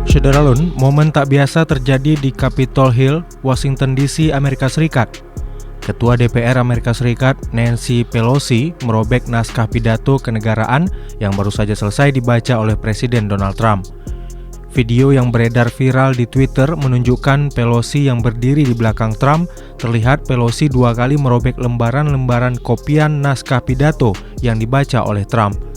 Saudara-lun, momen tak biasa terjadi di Capitol Hill, Washington DC, Amerika Serikat. Ketua DPR Amerika Serikat, Nancy Pelosi, merobek naskah pidato kenegaraan yang baru saja selesai dibaca oleh Presiden Donald Trump. Video yang beredar viral di Twitter menunjukkan Pelosi yang berdiri di belakang Trump. Terlihat Pelosi dua kali merobek lembaran-lembaran kopian naskah pidato yang dibaca oleh Trump.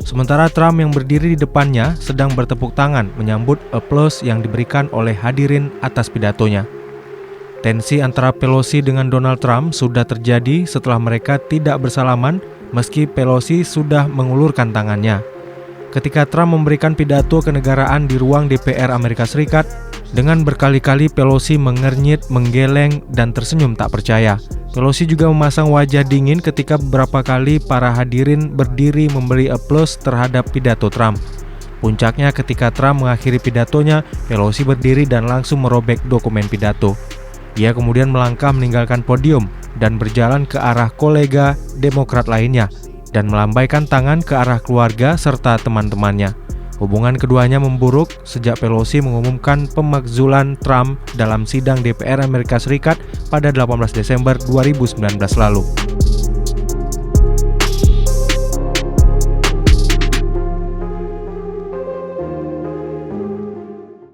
Sementara Trump yang berdiri di depannya sedang bertepuk tangan menyambut aplaus yang diberikan oleh hadirin atas pidatonya. Tensi antara Pelosi dengan Donald Trump sudah terjadi setelah mereka tidak bersalaman meski Pelosi sudah mengulurkan tangannya. Ketika Trump memberikan pidato kenegaraan di ruang DPR Amerika Serikat, dengan berkali-kali Pelosi mengernyit, menggeleng, dan tersenyum tak percaya. Pelosi juga memasang wajah dingin ketika beberapa kali para hadirin berdiri memberi aplaus terhadap pidato Trump. Puncaknya ketika Trump mengakhiri pidatonya, Pelosi berdiri dan langsung merobek dokumen pidato. Ia kemudian melangkah meninggalkan podium dan berjalan ke arah kolega Demokrat lainnya dan melambaikan tangan ke arah keluarga serta teman-temannya. Hubungan keduanya memburuk sejak Pelosi mengumumkan pemakzulan Trump dalam sidang DPR Amerika Serikat pada 18 Desember 2019 lalu.